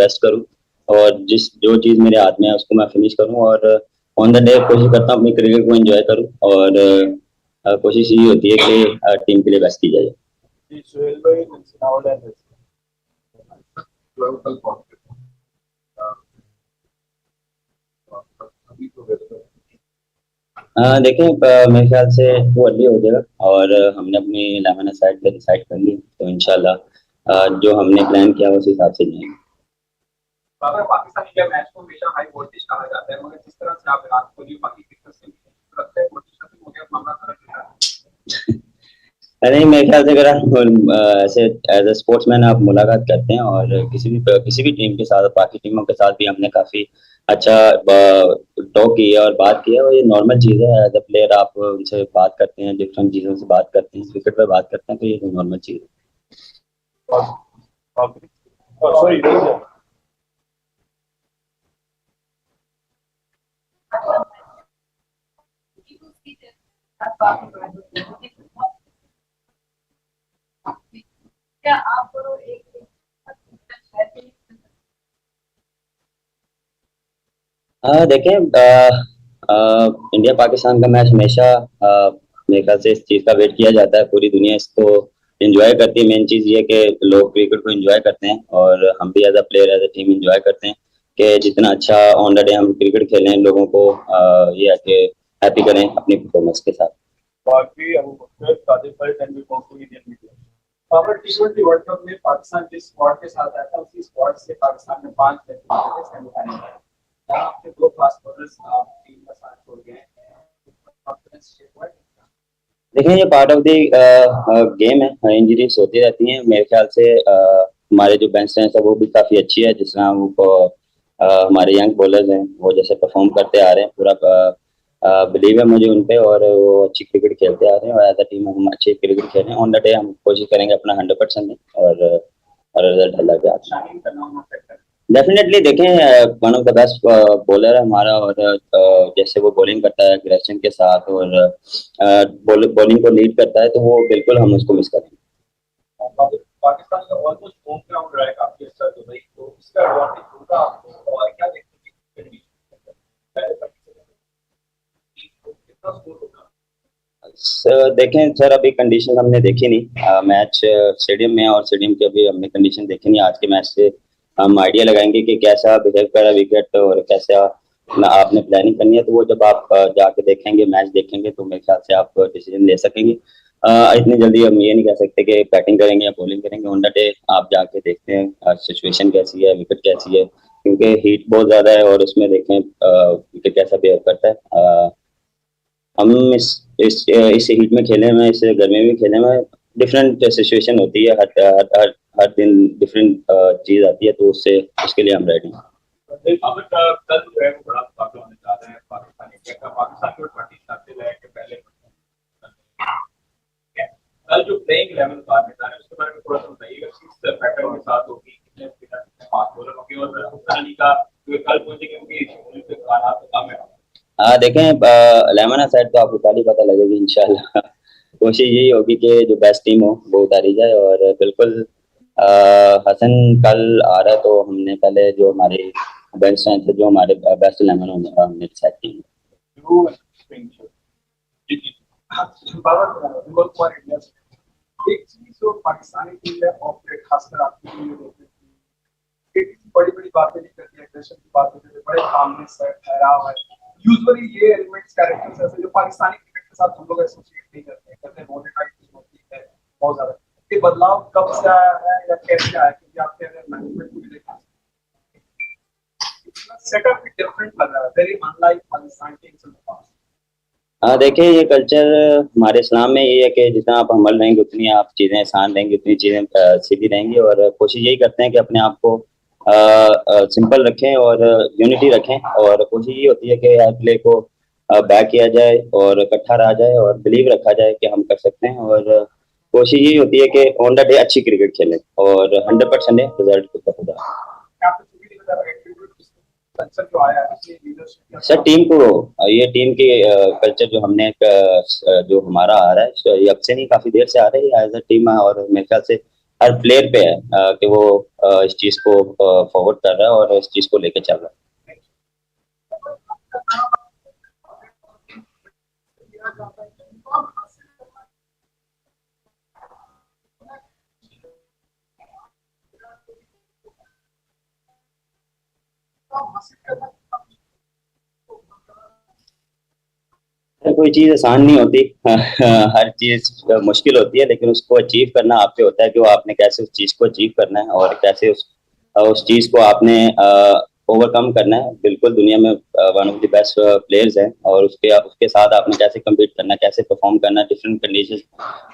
Best करूँ और जो चीज़ मेरे हाथ में है उसको मैं फिनिश करूँ और ऑन द डे कोशिश करता हूँ अपनी क्रिकेट को एंजॉय करूँ और कोशिश यही होती है कि टीम के लिए बेस्ट की जाए। देखें मेरे ख्याल से वो अर्ली हो जाएगा और हमने अपनी 11 साइड पे डिसाइड कर ली तो इंशाल्लाह जो हमने प्लान किया उस हिसाब से जाएंगे। पाकिस्तानी के मैच को हमेशा हाई वोल्टेज कहा जाता है, मगर जिस तरह से आप विराट कोहली बाकी क्रिकेटर्स से लगता है वोल्टेज खत्म हो गया, मामला खत्म हो गया। नहीं, मेरे ख्याल से अगर आप ऐसे एज ए स्पोर्ट्समैन आप मुलाकात करते हैं और किसी भी टीम के साथ बाकी टीमों के साथ भी हमने काफ़ी अच्छा टॉक किया और बात की है और ये नॉर्मल चीज़ है। एज ए प्लेयर आप उनसे बात करते हैं, डिफरेंट चीज़ों से बात करते हैं, क्रिकेट पे बात करते हैं, तो ये तो नॉर्मल चीज़ है। क्या आप एक देखें इंडिया पाकिस्तान का मैच हमेशा मेरे ख्याल से इस चीज़ का वेट किया जाता है, पूरी दुनिया इसको एंजॉय करती है। मेन चीज़ ये कि लोग क्रिकेट को एंजॉय करते हैं और हम भी as a player as a team enjoy करते हैं कि जितना अच्छा ऑन द डे हम क्रिकेट खेलें, लोगों को ये है कि हैप्पी करें अपनी परफॉर्मेंस के साथ। T20 वर्ल्ड कप में पाकिस्तान जिस स्क्वाड के साथ आया था उसी स्क्वाड से पाकिस्तान ने 5 मैच खेले सेमीफाइनल में। आपके 2 फास्ट बॉलर्स आप टीम का साथ छोड़ गए, कॉन्फिडेंस शेक हुआ है? देखिए ये पार्ट ऑफ द गेम है, इंजरीज होती रहती हैं। मेरे ख्याल से हमारे जो बेंच स्ट्रेंथ है वो भी काफ़ी अच्छी है, जिस तरह वो हमारे यंग बॉलर्स हैं वो जैसे परफॉर्म करते आ रहे हैं, पूरा बिलीव है मुझे उन पे और वो अच्छी क्रिकेट खेलते आ रहे हैं और एज अ टीम हम अच्छी क्रिकेट खेल रहे हैं। ऑन द डे हम कोशिश करेंगे अपना 100% दें और रिजल्ट अल्लाह के हाथ। डेफिनेटली देखें one of the best bowler है हमारा और जैसे वो बॉलिंग करता है एग्रेशन के साथ और बॉलिंग को लीड करता है तो वो बिल्कुल हम उसको मिस करेंगे। पाकिस्तान का ऑलमोस्ट होम ग्राउंड रहा है काफी अच्छा दुबई, तो इसका एडवांटेज होगा आपको और क्या देखते हैं? देखें सर अभी कंडीशन हमने देखी नहीं, मैच स्टेडियम में और स्टेडियम की अभी हमने कंडीशन देखी नहीं। आज के मैच से हम आइडिया लगाएंगे कि कैसा बिहेव कर रहा विकेट और कैसा आपने प्लानिंग करनी है, तो वो जब आप जाके देखेंगे मैच देखेंगे तो मेरे ख्याल से आप डिसीजन ले सकेंगे। इतनी जल्दी हम ये नहीं कह सकते कि बैटिंग करेंगे या बॉलिंग करेंगे। ऑन द डे आप जाके देखते हैं सिचुएशन कैसी है, विकेट कैसी है, क्योंकि हीट बहुत ज़्यादा है और उसमें देखें विकेट कैसा बिहेव करता है। हम इस हीट में खेले में, इस गर्मी में खेले में डिफरेंट सिचुएशन होती है, हर दिन डिफरेंट चीज़ आती है, तो उसके लिए हम रेडी हैं। अब कल जो है वो बड़ा मुकाबला होने जा रहा है पाकिस्तान को 20 शामिल है कि पहले कल जो प्लेइंग 11 का मैदान है उसके बारे में थोड़ा सा बताइएगा, किस पैटर्न के साथ होगी, कितने फास्ट बॉलर होंगे और हुसैन अली का जो कल पहुंचेंगे उनकी शेड्यूल पे हालात कम है। देखें 11 साइड तो आपको कल ही पता लगेगी इंशाल्लाह। कोशिश यही होगी कि जो बेस्ट टीम हो वो उतारी जाए और बिल्कुल हसन कल आ रहा है तो हमने पहले जो हमारी बेंच स्ट्रेंथ है, जो हमारे बेस्ट 11 हमने डिसाइड की। एक चीज जो पाकिस्तानी टीम में ऑपरेट खासकर आपकी टीम में देखते हैं, बड़ी बड़ी बातें नहीं करती, एग्रेशन की बात होती है, बड़े कामनेस है, ठहराव है। यूजुअली ये एलिमेंट्स कैरेक्टर्स ऐसे जो पाकिस्तानी क्रिकेट के साथ हम लोग एसोसिएट नहीं करते हैं, कहते हैं मोनेटाइजेशन होती है बहुत ज्यादा। ये बदलाव कब से आया है या कैसे आया, क्योंकि आपके अगर मैनेजमेंट को भी देखा सेटअप भी डिफरेंट लग रहा है, very unlike Pakistan teams in the past. देखिए ये कल्चर हमारे इस्लाम में ये है कि जितना आप अमल रहेंगे उतनी आप चीज़ें आसान रहेंगी, उतनी चीज़ें सीधी रहेंगी और कोशिश यही करते हैं कि अपने आप को सिंपल रखें और यूनिटी रखें और कोशिश ये होती है कि हर प्ले को बैक किया जाए और इकट्ठा रहा जाए और बिलीव रखा जाए कि हम कर सकते हैं और कोशिश यही होती है कि ऑन द डे अच्छी क्रिकेट खेलें और 100% रिजल्ट को खुदा। सर टीम को ये टीम की कल्चर जो हमने जो हमारा आ रहा है ये अब से नहीं काफी देर से आ रही है एज अ टीम और मेरे ख्याल से हर प्लेयर पे है कि वो इस चीज को फॉरवर्ड कर रहा है और इस चीज को लेके चल रहा है। कोई चीज आसान नहीं होती हर चीज मुश्किल होती है, लेकिन उसको अचीव करना आप पे होता है कि वो आपने कैसे उस चीज को अचीव करना है और कैसे उस चीज को आपने ओवरकम करना है। बिल्कुल दुनिया में one of the best players हैं और उसके उसके साथ आपने कैसे कम्पीट करना है, कैसे परफॉर्म करना है, डिफरेंट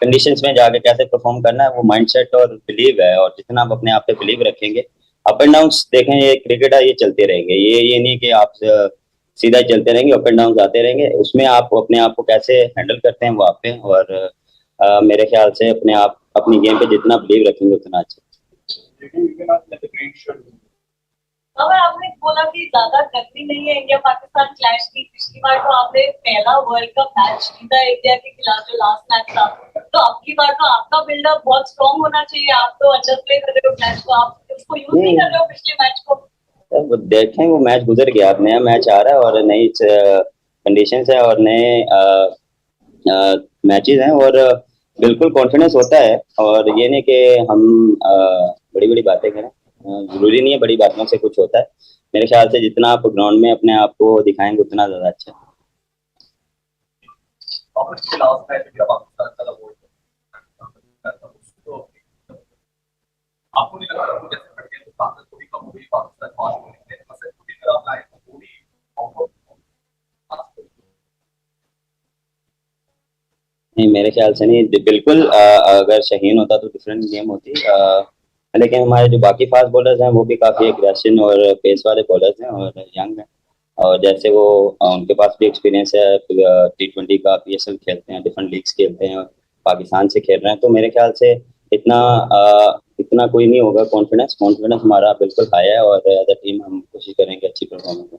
कंडीशंस में जाके कैसे परफॉर्म करना है, वो माइंडसेट और बिलीव है। और जितना आप अपने आप पे बिलीव रखेंगे, अप एंड डाउन देखें, ये क्रिकेट है, ये चलते रहेंगे। ये नहीं कि आप सीधा चलते रहेंगे, अप एंड डाउन आते रहेंगे। उसमें आप अपने आप को कैसे हैंडल करते हैं वो आप पे। और मेरे ख्याल से अपने आप अपनी गेम पे जितना बिलीव रखेंगे उतना अच्छा। अगर आपने बोला कि ज्यादा गर्मी नहीं है इंडिया पाकिस्तान क्लैश की, पिछली बार तो आपने पहला वर्ल्ड कप मैच जीता इंडिया के खिलाफ जो लास्ट मैच था, तो आपकी बार तो आपका बिल्डअप बहुत स्ट्रॉन्ग होना चाहिए। आप तो अंडर प्ले कर रहे हो मैच को, आप उसको यूज नहीं कर रहे हो पिछले मैच को। वो देखें, वो मैच गुजर गया, अब नया मैच आ रहा है और नई कंडीशंस है और नए मैचेस हैं और बिल्कुल कॉन्फिडेंस होता है। और ये नहीं कि हम बड़ी बड़ी बातें करें, जरूरी नहीं है बड़ी बातों से कुछ होता है। मेरे ख्याल से जितना आप ग्राउंड में अपने आप को दिखाएंगे उतना ज्यादा अच्छा है। आपको नहीं लगता कि जैसे बढ़ गया तो ताकत थोड़ी कम हुई पाकिस्तान 5 मिनट में मतलब पूरी तरह लाए तो थोड़ी नहीं, मेरे ख्याल से नहीं, बिल्कुल अगर शहीन होता तो डिफरेंट गेम होती। लेकिन हमारे जो बाकी फास्ट बॉलर्स हैं वो भी काफ़ी एग्रेसिव और पेस वाले बॉलर्स हैं और यंग हैं। और जैसे वो उनके पास भी एक्सपीरियंस है, T20 का, PSL खेलते हैं, डिफरेंट लीग्स खेलते हैं और पाकिस्तान से खेल रहे हैं। तो मेरे ख्याल से इतना कोई नहीं होगा। कॉन्फिडेंस हमारा बिल्कुल हाई है और एज अ टीम हम कोशिश करेंगे अच्छी परफॉर्मेंस हो।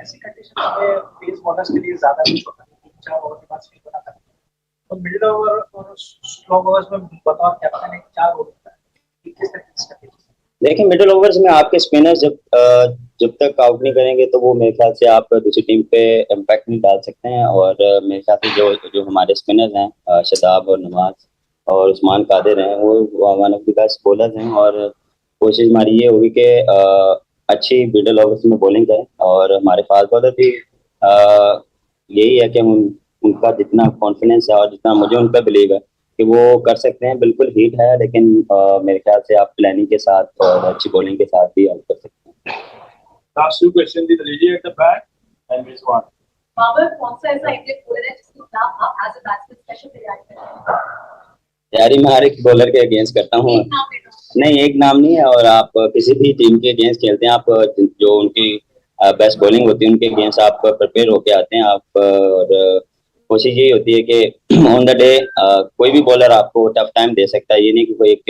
ऐसी कंडीशन में पेस बॉलर्स के लिए ज्यादा कुछ होता है, 4 ओवर के बाद स्पिन बनाता है तो मिडिल ओवर और स्लो ओवर्स में बतौर कैप्टन एक 4 ओवर होता है, किस तरीके से देखिए, मिडिल ओवर्स में आपके स्पिनर जब तक आउट नहीं करेंगे तो वो मेरे ख्याल से आप दूसरी टीम पे इम्पैक्ट नहीं डाल सकते हैं। और मेरे ख्याल से जो जो हमारे स्पिनर्स हैं, शदाब और नवाज और उस्मान कादिर हैं, वो one of the best bowlers हैं। और कोशिश हमारी ये होगी कि अच्छी मिडिल ओवर्स में बॉलिंग करें। और हमारे फास्ट बॉलर भी यही है कि हम उनका जितना कॉन्फिडेंस है और जितना मुझे उन पर बिलीव है कि वो कर सकते हैं। बिल्कुल हीट है, लेकिन मेरे ख्याल से आप प्लानिंग के साथ और अच्छी बॉलिंग के साथ भी आउट कर सकते हैं। Last two questions, the lady at the back and Miss One. Babar, कौन सा ऐसा इंडियन बॉलर है जिसको आप एज अ बैट्समैन स्पेशल तैयारी करते हैं? तैयारी मैं हर एक बॉलर के अगेंस्ट करता हूँ। नहीं, एक नाम नहीं है। और आप किसी भी टीम के अगेंस्ट खेलते हैं, आप जो उनकी बेस्ट बॉलिंग होती है उनके अगेंस्ट आप प्रिपेयर होके आते हैं। आप और कोशिश यही होती है कि ऑन द डे कोई भी बॉलर आपको टफ टाइम दे सकता है। ये नहीं कि कोई एक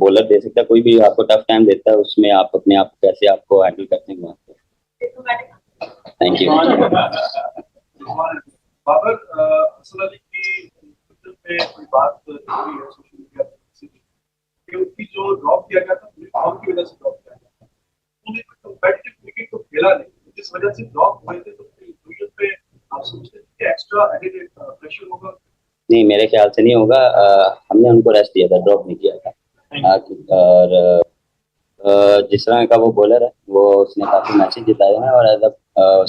बॉलर दे सकता है, कोई भी आपको टफ टाइम देता है, उसमें आप अपने आप कैसे आपको हैंडल करते हैं। Thank you. बाबर, असल की ट्विटर पे कोई बात हो रही है सोशल मीडिया पे कि उनकी जो ड्रॉप किया गया था पूरी फॉर्म की वजह से ड्रॉप किया गया था, उन्होंने कोई कंपेटिटिव क्रिकेट तो खेला नहीं, जिस वजह से ड्रॉप हुए थे। तो ट्विटर पे आप सोचते हैं कि एक्स्ट्रा एडिड प्रेशर होगा? नहीं, मेरे ख्याल से नहीं होगा। हमने उनको रेस्ट दिया था, ड्रॉप नहीं किया था। और जिस तरह का वो बॉलर है, वो उसने काफी मैचेस जिताए हैं और एज अ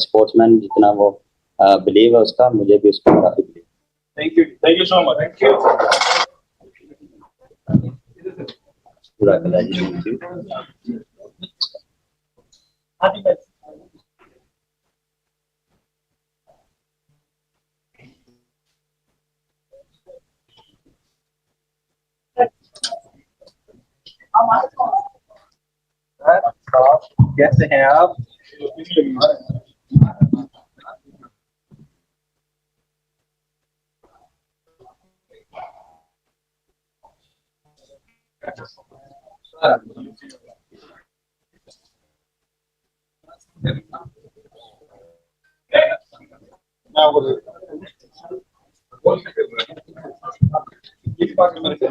स्पोर्ट्समैन जितना वो बिलीव है उसका, मुझे भी उसको काफी believe. Thank you so much. Thank you. पूरा करा जी। कैसे हैं आप? पाकिस्तान से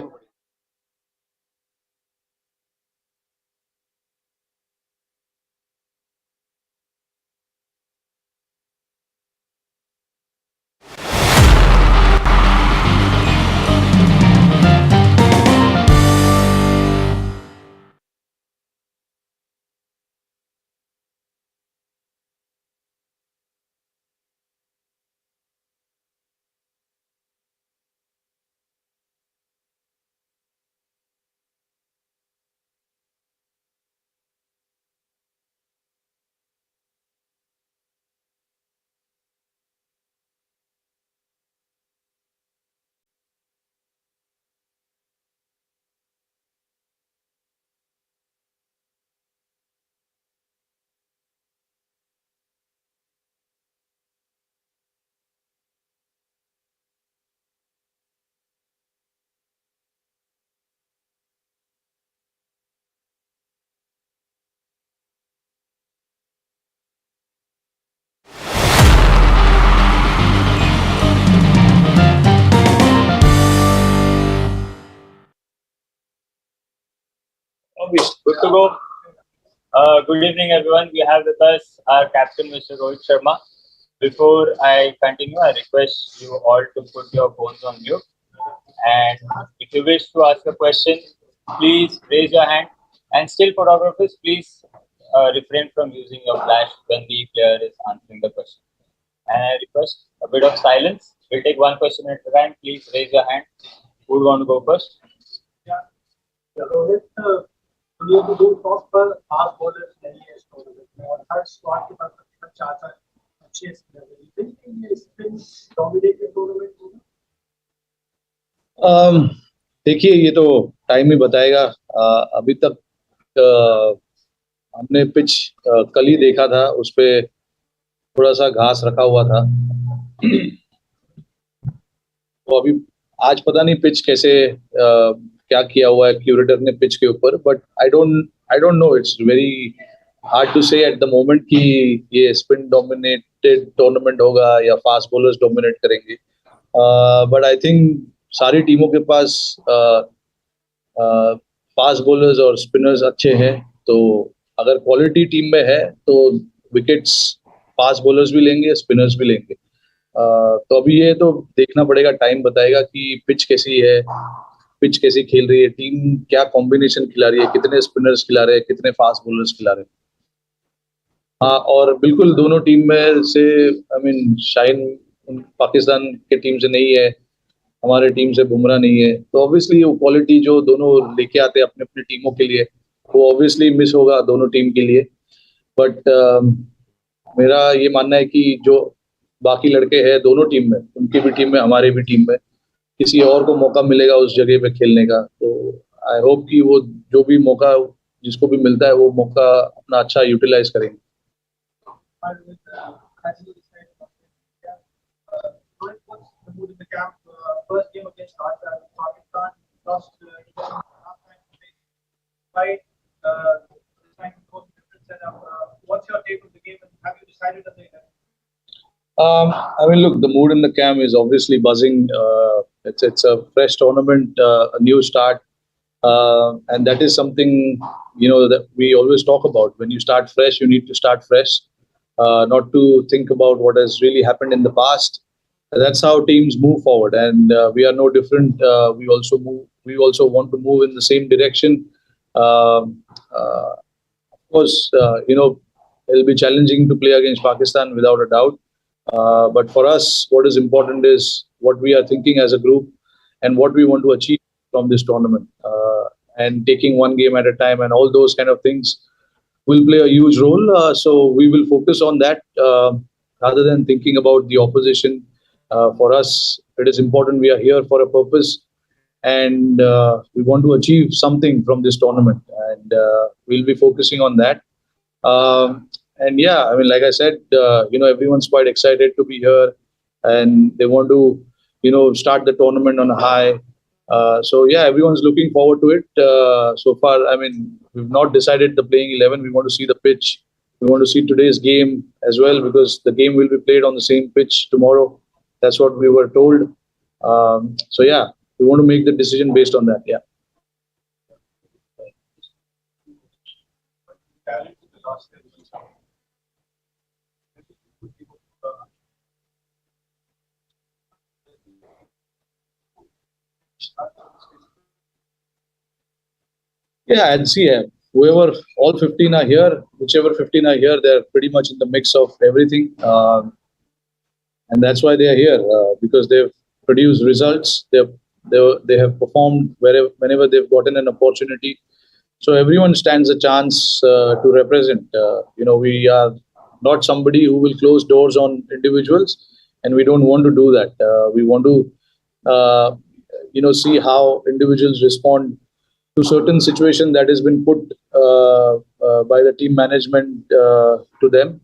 Good to go. Good evening, everyone. We have with us our captain, Mr. Rohit Sharma. Before I continue, I request you all to put your phones on mute. And if you wish to ask a question, please raise your hand. And still, photographers, please refrain from using your flash when the player is answering the question. And I request a bit of silence. We'll take one question at a time. Please raise your hand. Who would want to go first? Rohit दुनिया के 2 top पर fast bowlers नहीं है इस tournament में और हर squad के पास तकरीबन 4 अच्छे स्पिनर हैं। लेकिन ये स्पिन डोमिनेटेड टूर्नामेंट होगा। देखिए ये तो टाइम ही बताएगा। अभी तक हमने पिच कल ही देखा था, उस पे थोड़ा सा घास रखा हुआ था। तो अभी आज पता नहीं पिच कैसे क्या किया हुआ है क्यूरेटर ने पिच के ऊपर, but I don't know, it's very hard to say at the moment कि ये स्पिन डोमिनेटेड टूर्नामेंट होगा या फास्ट बॉलर्स डोमिनेट करेंगे। बट आई थिंक सारी टीमों के पास फास्ट बॉलर्स और स्पिनर्स अच्छे हैं, तो अगर क्वालिटी टीम में है तो विकेट्स फास्ट बॉलर्स भी लेंगे, स्पिनर्स भी लेंगे। तो अभी ये तो देखना पड़ेगा, टाइम बताएगा कि पिच कैसी है, पिच कैसी खेल रही है, टीम क्या कॉम्बिनेशन खिला रही है, कितने स्पिनर्स खिला रहे हैं, कितने फास्ट बॉलर्स खिला रहे हैं। हाँ, और बिल्कुल दोनों टीम में से आई मीन शाइन पाकिस्तान के टीम से नहीं है, हमारे टीम से बुमराह नहीं है, तो ऑब्वियसली वो क्वालिटी जो दोनों लेके आते हैं अपने अपनी टीमों के लिए, वो ऑब्वियसली मिस होगा दोनों टीम के लिए। बट मेरा ये मानना है कि जो बाकी लड़के हैं दोनों टीम में, उनकी भी टीम में हमारी भी टीम में, किसी और को मौका मिलेगा उस जगह पे खेलने का। तो आई होप कि वो जो भी मौका जिसको भी मिलता है वो मौका अपना अच्छा यूटिलाइज करेंगे। I mean, look, the mood in the camp is obviously buzzing. It's a fresh tournament, a new start, and that is something that we always talk about. When you start fresh, you need to start fresh, not to think about what has really happened in the past. That's how teams move forward, and we are no different. We also want to move in the same direction. Of course, it'll be challenging to play against Pakistan without a doubt. But for us, what is important is what we are thinking as a group and what we want to achieve from this tournament, and taking one game at a time and all those kind of things will play a huge role. So we will focus on that rather than thinking about the opposition. For us, it is important we are here for a purpose, and we want to achieve something from this tournament, and we'll be focusing on that. And yeah, I mean, like I said, everyone's quite excited to be here, and they want to, start the tournament on a high. So yeah, everyone's looking forward to it. So far, I mean, we've not decided the playing 11. We want to see the pitch. We want to see today's game as well, because the game will be played on the same pitch tomorrow. That's what we were told. So yeah, we want to make the decision based on that. Yeah. Yeah, and see, whoever, all 15 are here, whichever 15 are here, they're pretty much in the mix of everything. And that's why they are here, because they've produced results. They have performed whenever they've gotten an opportunity. So everyone stands a chance to represent. We are not somebody who will close doors on individuals, and we don't want to do that. We want to, see how individuals respond to certain situation that has been put by the team management to them,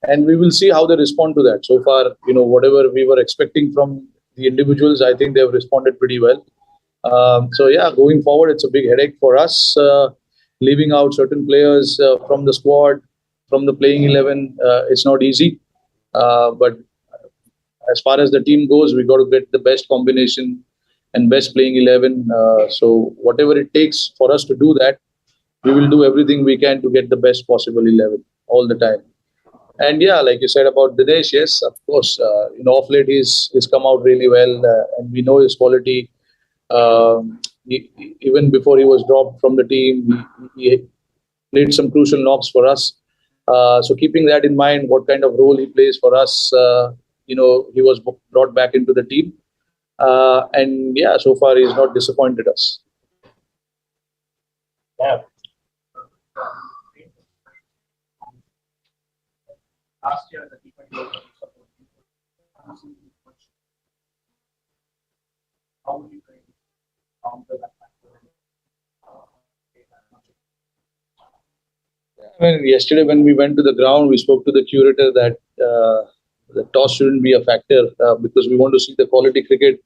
and we will see how they respond to that. So far, whatever we were expecting from the individuals, I think they've responded pretty well. So yeah, going forward, it's a big headache for us, leaving out certain players from the squad, from the playing 11. It's not easy, but as far as the team goes, we got to get the best combination and best playing 11. So whatever it takes for us to do that, we will do everything we can to get the best possible 11 all the time. And yeah, like you said about Dinesh, yes, of course, off late he's come out really well, and we know his quality. Even before he was dropped from the team, he played some crucial knocks for us. So keeping that in mind, what kind of role he plays for us, he was brought back into the team. And yeah, so far he's not disappointed us. Yeah. Last year, the T20 World Cup, how would you counter that factor? I mean, yesterday when we went to the ground, we spoke to the curator that the toss shouldn't be a factor, because we want to see the quality cricket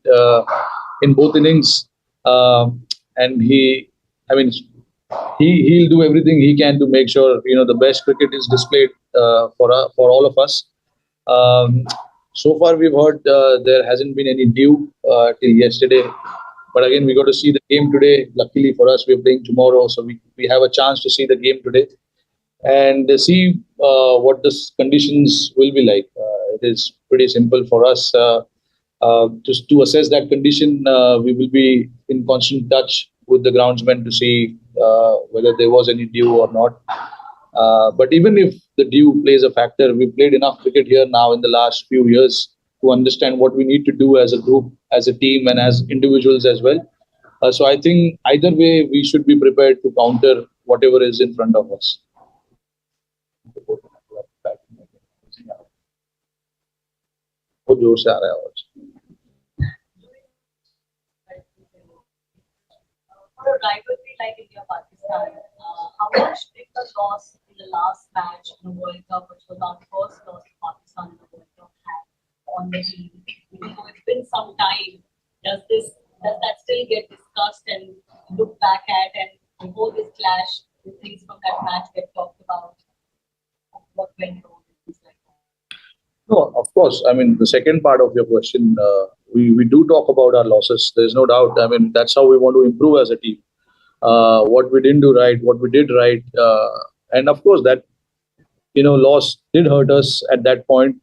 in both innings. And he'll do everything he can to make sure the best cricket is displayed for all of us. So far, we've heard there hasn't been any dew till yesterday. But again, we got to see the game today. Luckily for us, we're playing tomorrow, so we have a chance to see the game today and see what the conditions will be like. It is pretty simple for us. Just to assess that condition, we will be in constant touch with the groundsman to see whether there was any dew or not. But even if the dew plays a factor, we've played enough cricket here now in the last few years to understand what we need to do as a group, as a team, and as individuals as well. So I think either way, we should be prepared to counter whatever is in front of us. Rivalry like India Pakistan, how much did the loss in the last match in the World Cup, which was our first loss to Pakistan in the World Cup, have on the team? Even though it's been some time, does that still get discussed and looked back at, and before this clash, the things from that match get talked about? What went wrong? No, of course. I mean, the second part of your question, we do talk about our losses. There's no doubt. I mean, that's how we want to improve as a team. What we didn't do right, what we did right, and of course that loss did hurt us at that point.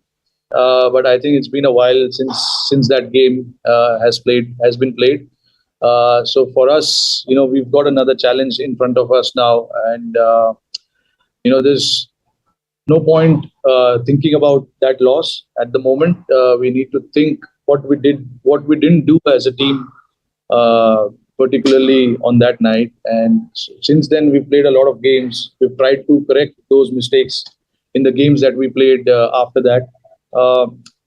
But I think it's been a while since that game has been played. So for us, we've got another challenge in front of us now, and there's no point thinking about that loss at the moment. We need to think what we didn't do as a team, particularly on that night. And since then, we've played a lot of games. We've tried to correct those mistakes in the games that we played after that.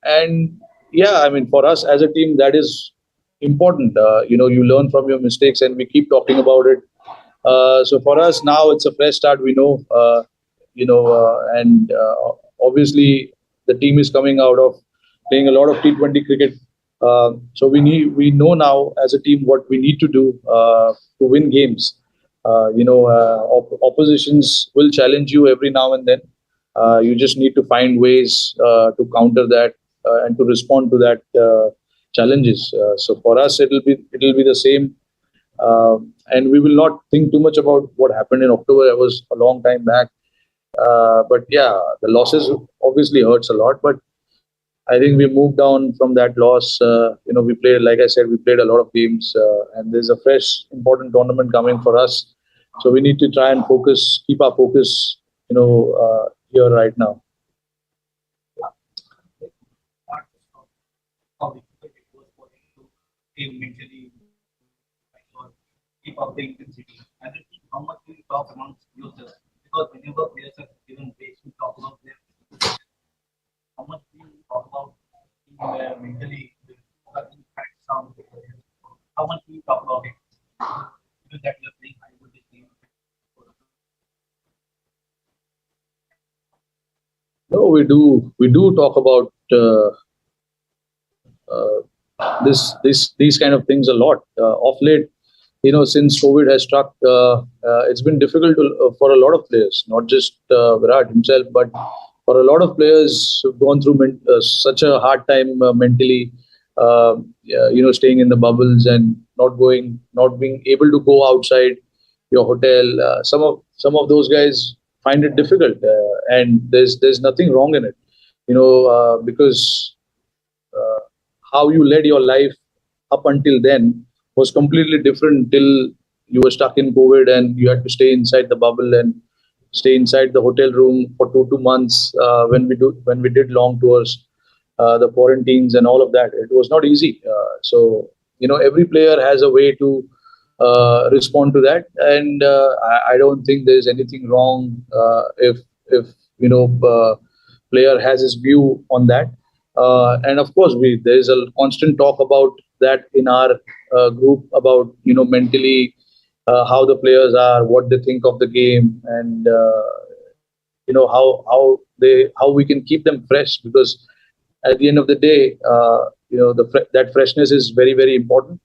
And yeah, I mean, for us as a team, that is important. You learn from your mistakes, and we keep talking about it. So for us now, it's a fresh start. We know. And obviously the team is coming out of playing a lot of T20 cricket. So we know now as a team what we need to do to win games. Oppositions will challenge you every now and then. You just need to find ways to counter that and to respond to that challenges. So for us, it'll be the same, and we will not think too much about what happened in October. It was a long time back, but yeah, the losses obviously hurts a lot. But I think we moved down from that loss. We played, like I said, we played a lot of games, and there's a fresh, important tournament coming for us. So we need to try and keep our focus, here right now. Mentally or keep up the intensity. And then how much do you talk amongst yourselves? Because whenever players are given breaks, we talk about them. How much do you talk about mentally? How much do you talk about it? Even that you're playing high voltage game. No, we do talk about these kind of things a lot. Of late, since COVID has struck, it's been difficult for a lot of players, not just Virat himself, but for a lot of players who've gone through such a hard time mentally, staying in the bubbles and not being able to go outside your hotel. Some of those guys find it difficult, and there's nothing wrong in it, because how you led your life up until then was completely different till you were stuck in COVID and you had to stay inside the bubble and stay inside the hotel room for two months, when we did long tours, the quarantines and all of that. It was not easy. So every player has a way to respond to that, and I don't think there's anything wrong if player has his view on that. And of course, there's a constant talk about that in our group about mentally, how the players are, what they think of the game, and how we can keep them fresh, because at the end of the day, that freshness is very, very important,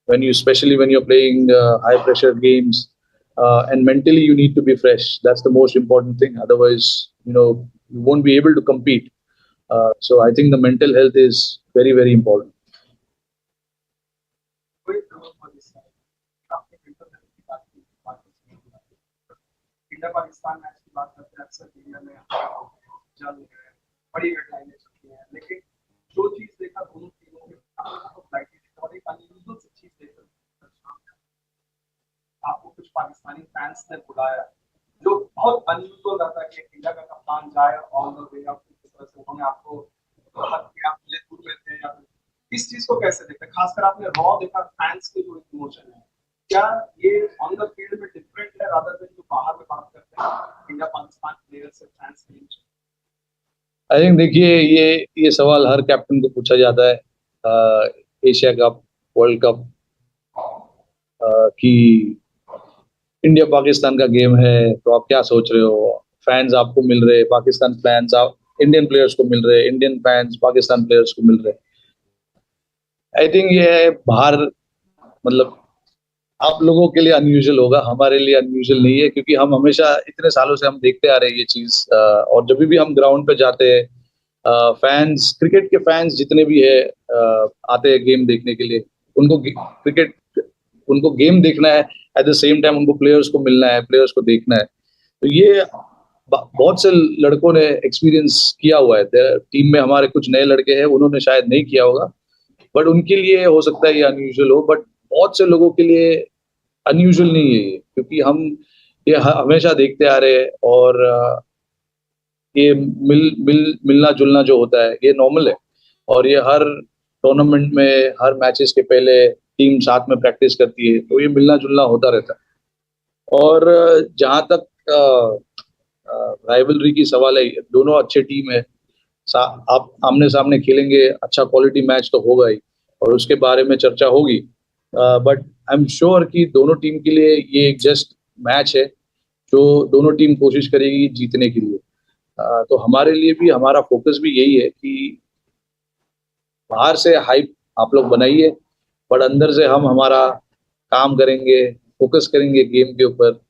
especially when you're playing high pressure games, and mentally you need to be fresh. That's the most important thing. Otherwise, you won't be able to compete. So I think the mental health is very, very important. India Pakistan match की बात करते हैं अक्सर India में जंग है, बड़ी हेडलाइनें चलती हैं, लेकिन जो चीज देखा दोनों टीमों में तो और एक अनयूजुअल सी चीज देखा, आपको कुछ पाकिस्तानी फैंस ने बुलाया जो बहुत अनयूजुअल रहता है कि इंडिया का कप्तान जाए ऑन द वे ऑफ किस तरह से उन्होंने आपको हक किया, मिले दूर में थे, या इस चीज को कैसे देखते हैं? खासकर आपने रॉ देखा, फैंस के जो इमोशन है, क्या ये ऑन द फील्ड में डिफरेंट है रादर देन जो बाहर में बात करते हैं इंडिया पाकिस्तान प्लेयर से फैंस के बीच? आई थिंक देखिए, ये सवाल हर कैप्टन को पूछा जाता है एशिया कप, वर्ल्ड कप, कि इंडिया पाकिस्तान का गेम है तो आप क्या सोच रहे हो? फैंस आपको मिल रहे, पाकिस्तान फैंस आप इंडियन प्लेयर्स को मिल रहे, इंडियन फैंस पाकिस्तान प्लेयर्स को मिल रहे। आई थिंक ये है बाहर, मतलब आप लोगों के लिए अनयूजुअल होगा, हमारे लिए अनयूजुअल नहीं है, क्योंकि हम हमेशा इतने सालों से हम देखते आ रहे हैं ये चीज। और जब भी हम ग्राउंड पे जाते हैं, फैंस, क्रिकेट के फैंस जितने भी है आते हैं गेम देखने के लिए, उनको गेम देखना है, एट द सेम टाइम उनको प्लेयर्स को मिलना है, प्लेयर्स को देखना है। तो ये बहुत से लड़कों ने एक्सपीरियंस किया हुआ है। टीम में हमारे कुछ नए लड़के हैं, उन्होंने शायद नहीं किया होगा, बट उनके लिए हो सकता है ये अनयूजुअल हो, बट बहुत से लोगों के लिए अनयूजुअल नहीं है ये, क्योंकि हम ये हमेशा देखते आ रहे हैं, और ये मिलना जुलना जो होता है ये नॉर्मल है, और ये हर टूर्नामेंट में, हर मैचेस के पहले टीम साथ में प्रैक्टिस करती है, तो ये मिलना जुलना होता रहता है। और जहाँ तक राइवलरी की सवाल है, दोनों अच्छे टीम है, आप आमने सामने खेलेंगे, अच्छा क्वालिटी मैच तो होगा ही, और उसके बारे में चर्चा होगी। बट आई एम श्योर कि दोनों टीम के लिए ये एक जस्ट मैच है, जो दोनों टीम कोशिश करेगी जीतने के लिए। तो हमारे लिए भी, हमारा फोकस भी यही है कि बाहर से हाइप आप लोग बनाइए, बट अंदर से हम हमारा काम करेंगे, फोकस करेंगे गेम के ऊपर,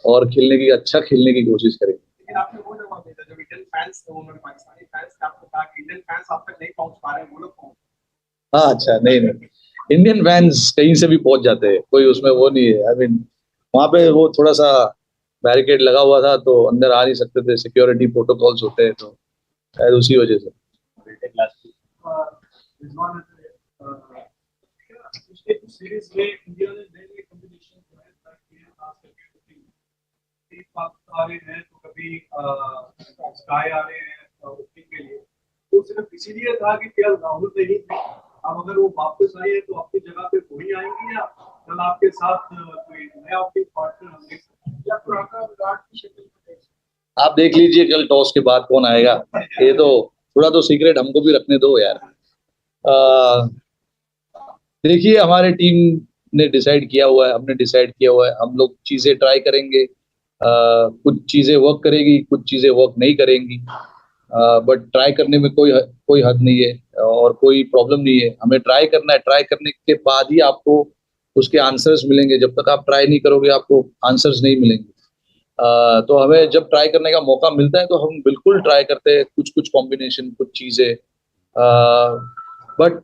और अच्छा खेलने की कोशिश करेंगे। लेकिन आपने वो जवाब दिया जब इंडियन फैंस थे, उन्होंने पाकिस्तानी फैंस ने आपको कहा कि इंडियन फैंस आप तक नहीं पहुंच पा रहे हैं, वो लोग हाँ अच्छा, नहीं नहीं, इंडियन फैंस कहीं से भी पहुंच जाते हैं, कोई उसमें वो नहीं है। आई मीन वहाँ पे वो थोड़ा सा बैरिकेड लगा हुआ था तो अंदर आ नहीं सकते थे, सिक्योरिटी प्रोटोकॉल्स होते हैं, तो शायद उसी वजह से। रिजवान पिछले कुछ सीरीज में इंडिया ने नए नए कॉम्बिनेशन ट्राई किए हैं, खास करके एक पाक आ रहे हैं तो कभी स्काई आ रहे हैं ओपनिंग के लिए। तो सिर्फ इसीलिए था कि केएल राहुल नहीं थे, अब अगर वो वापस आए हैं तो अपनी जगह पे वही आएंगे, या कल आपके साथ कोई नया ओपनिंग पार्टनर हम देख सकते हैं, या पुराना विराट की शक्ल में देख सकते आप देख लीजिए कल टॉस के बाद कौन आएगा, ये तो थोड़ा तो सीक्रेट हमको भी रखने दो यार। अ, देखिए हमारे टीम ने डिसाइड किया हुआ है, हमने डिसाइड किया हुआ है, हम लोग चीजें ट्राई करेंगे। कुछ चीजें वर्क करेगी, कुछ चीजें वर्क नहीं करेंगी, बट ट्राई करने में कोई हद नहीं है और कोई प्रॉब्लम नहीं है। हमें ट्राई करना है, ट्राई करने के बाद ही आपको उसके आंसर्स मिलेंगे। जब तक आप ट्राई नहीं करोगे आपको आंसर्स नहीं मिलेंगे। तो हमें जब ट्राई करने का मौका मिलता है तो हम बिल्कुल ट्राई करते हैं, कुछ कुछ कॉम्बिनेशन, कुछ चीजें। बट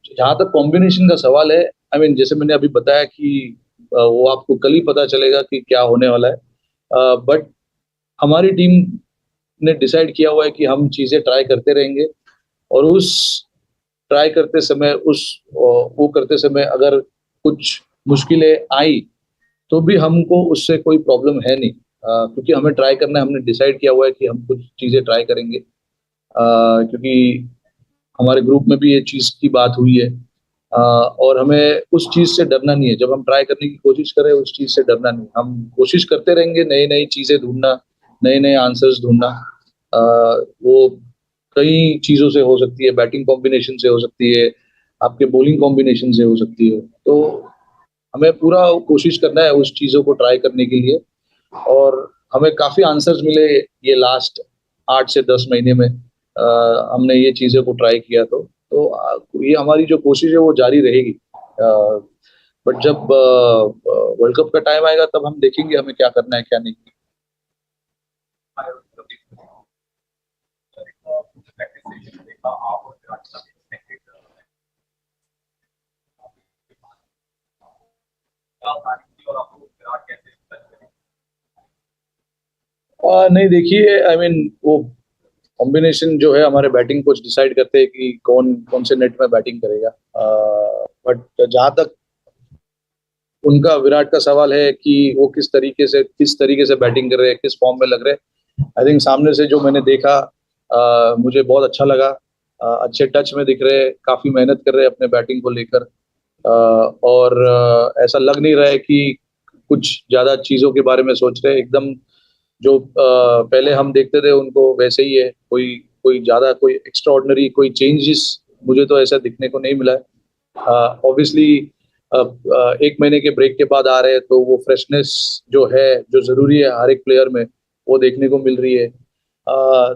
जहाँ तक कॉम्बिनेशन का सवाल है, आई मीन जैसे मैंने अभी बताया कि वो आपको कल ही पता चलेगा कि क्या होने वाला है। बट हमारी टीम ने डिसाइड किया हुआ है कि हम चीजें ट्राई करते रहेंगे, और उस ट्राई करते समय, उस वो करते समय अगर कुछ मुश्किलें आई तो भी हमको उससे कोई प्रॉब्लम है नहीं, क्योंकि हमें ट्राई करना है। हमने डिसाइड किया हुआ है कि हम कुछ चीजें ट्राई करेंगे, क्योंकि हमारे ग्रुप में भी ये चीज की बात हुई है। और हमें उस चीज से डरना नहीं है। जब हम ट्राई करने की कोशिश करें उस चीज से डरना नहीं, हम कोशिश करते रहेंगे, नई नई चीजें ढूंढना, नए नए आंसर्स ढूंढना। वो कई चीजों से हो सकती है, बैटिंग कॉम्बिनेशन से हो सकती है, आपके बॉलिंग कॉम्बिनेशन से हो सकती है। तो हमें पूरा कोशिश करना है उस चीजों को ट्राई करने के लिए। और हमें काफी आंसर्स मिले ये लास्ट 8 से 10 महीने में। हमने ये चीजें को ट्राई किया, तो ये हमारी जो कोशिश है वो जारी रहेगी। बट जब वर्ल्ड कप का टाइम आएगा तब हम देखेंगे हमें क्या करना है क्या नहीं। नहीं देखिए, आई मीन वो कॉम्बिनेशन जो है हमारे बैटिंग कोच डिसाइड करते हैं कि कौन कौन से नेट में बैटिंग करेगा। बट जहां तक उनका विराट का सवाल है कि वो किस तरीके से बैटिंग कर रहे हैं, किस फॉर्म में लग रहे हैं, आई थिंक सामने से जो मैंने देखा मुझे बहुत अच्छा लगा। अच्छे टच में दिख रहे हैं, काफी मेहनत कर रहे हैं अपने बैटिंग को लेकर। और ऐसा लग नहीं रहा है कि कुछ ज्यादा चीजों के बारे में सोच रहे हैं। एकदम जो पहले हम देखते थे उनको वैसे ही है। कोई कोई ज्यादा कोई एक्स्ट्राऑर्डिनरी कोई चेंजेस मुझे तो ऐसा दिखने को नहीं मिला है। ऑब्वियसली 1 महीने के ब्रेक के बाद आ रहे हैं तो वो फ्रेशनेस जो है, जो जरूरी है हर एक प्लेयर में, वो देखने को मिल रही है।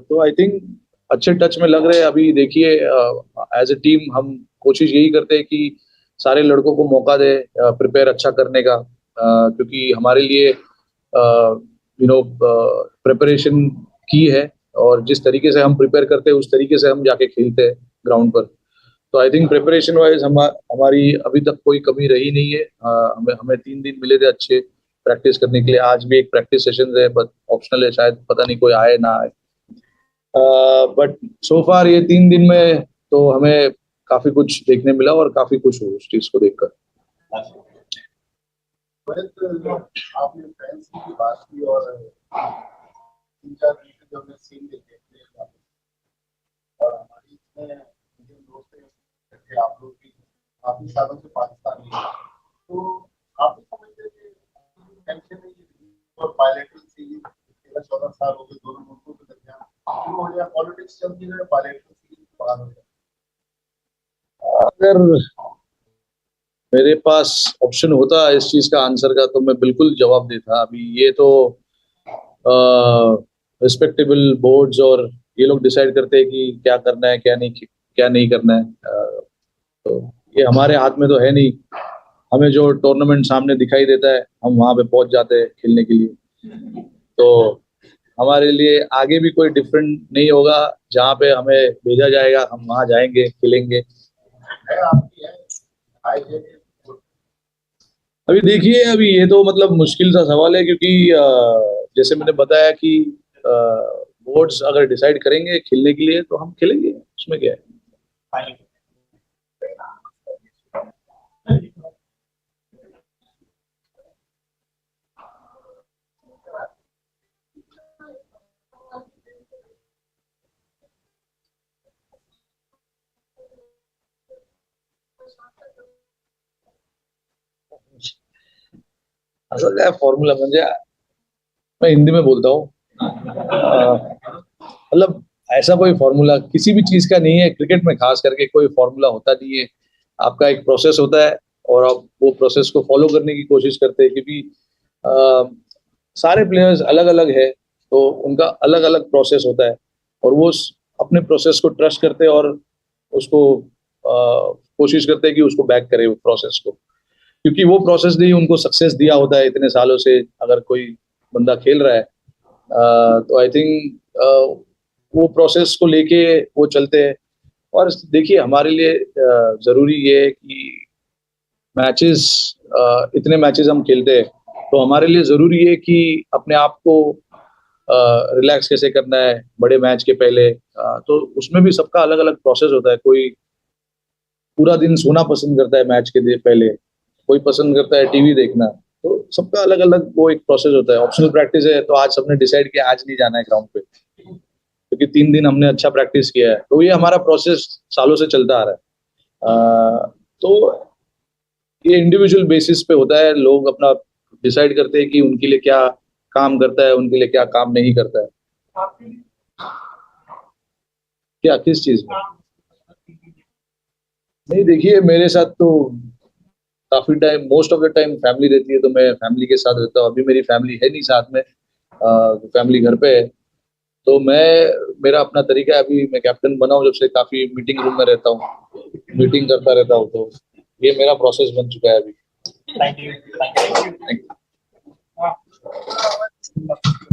तो आई थिंक अच्छे टच में लग रहे हैं। अभी देखिए एज ए टीम हम कोशिश यही करते हैं कि सारे लड़कों को मौका दे प्रिपेयर अच्छा करने का, क्योंकि हमारे लिए प्रिपरेशन की है, और जिस तरीके से हम प्रिपेयर करते हैं उस तरीके से हम जाके खेलते हैं ग्राउंड पर। तो आई थिंक प्रिपरेशन वाइज हमारी अभी तक कोई कमी रही नहीं है। हमें हमें 3 दिन मिले थे अच्छे प्रैक्टिस करने के लिए। आज भी एक प्रैक्टिस सेशन है, बट ऑप्शनल है, शायद पता नहीं कोई आए ना आए। बट सो फार ये 3 दिन में तो हमें काफी कुछ देखने मिला और काफी खुश हूँ उस चीज को देखकर। आपने फैंस की भी बात की, और 3-4 दिन से जो हमने सीन देखे थे, और हमारी इसमें इंडियन दोस्त थे, आप लोग भी काफी सालों से पाकिस्तानी हैं, तो आप भी समझते हैं कि टेंशन नहीं है, और बायलैटरल सीरीज 13-14 साल हो गए दोनों मुल्कों के दरमियान, शुरू हो गया, पॉलिटिक्स चलती है, बायलैटरल सीरीज बाहर हो जाए। अगर मेरे पास ऑप्शन होता इस चीज का आंसर का तो मैं बिल्कुल जवाब देता। अभी ये तो रिस्पेक्टेबल बोर्ड्स और ये लोग डिसाइड करते हैं कि क्या करना है क्या नहीं करना है। तो ये हमारे हाथ में तो है नहीं। हमें जो टूर्नामेंट सामने दिखाई देता है हम वहां पे पहुंच जाते हैं खेलने के लिए। तो हमारे लिए आगे भी कोई डिफरेंट नहीं होगा। जहाँ पे हमें भेजा जाएगा हम वहां जाएंगे, खेलेंगे। अभी देखिए, अभी ये तो मतलब मुश्किल सा सवाल है, क्योंकि जैसे मैंने बताया कि बोर्ड्स अगर डिसाइड करेंगे खेलने के लिए तो हम खेलेंगे, उसमें क्या है। असं काय फॉर्म्युला म्हणजे, मैं हिंदी में बोलता हूँ, मतलब ऐसा कोई फॉर्मूला किसी भी चीज का नहीं है। क्रिकेट में खास करके कोई फॉर्मूला होता नहीं है। आपका एक प्रोसेस होता है और आप वो प्रोसेस को फॉलो करने की कोशिश करते हैं, क्योंकि सारे प्लेयर्स अलग अलग है, तो उनका अलग अलग प्रोसेस होता है और वो अपने प्रोसेस को ट्रस्ट करते हैं और उसको कोशिश करते हैं कि उसको बैक करे वो प्रोसेस को, क्योंकि वो प्रोसेस ने ही उनको सक्सेस दिया होता है इतने सालों से। अगर कोई बंदा खेल रहा है तो आई थिंक वो प्रोसेस को लेके वो चलते हैं। और देखिए, हमारे लिए जरूरी ये है कि मैचेस, इतने मैचेस हम खेलते हैं, तो हमारे लिए जरूरी है कि अपने आप को रिलैक्स कैसे करना है बड़े मैच के पहले। तो उसमें भी सबका अलग अलग प्रोसेस होता है। कोई पूरा दिन सोना पसंद करता है मैच के पहले, कोई पसंद करता है टीवी देखना, तो सबका अलग अलग वो एक प्रोसेस होता है। ऑप्शनल प्रैक्टिस है तो आज सबने डिसाइड किया आज नहीं जाना है ग्राउंड पे, क्योंकि 3 दिन हमने अच्छा प्रैक्टिस किया है, तो ये हमारा प्रोसेस सालों से चलता आ रहा है। तो ये इंडिविजुअल बेसिस पे होता है, लोग अपना डिसाइड करते हैं कि उनके लिए क्या काम करता है, उनके लिए क्या काम नहीं करता है। क्या किस चीज में? नहीं, देखिए मेरे साथ तो काफी time, most of the time family रहती है, तो मैं फैमिली के साथ रहता हूँ। अभी मेरी फैमिली है नहीं साथ में, फैमिली घर पे है, तो मैं, मेरा अपना तरीका है। अभी मैं कैप्टन बना हूँ जब से, काफी मीटिंग रूम में रहता हूँ, मीटिंग करता रहता हूँ, तो ये मेरा प्रोसेस बन चुका है अभी। Thank you. Thank you.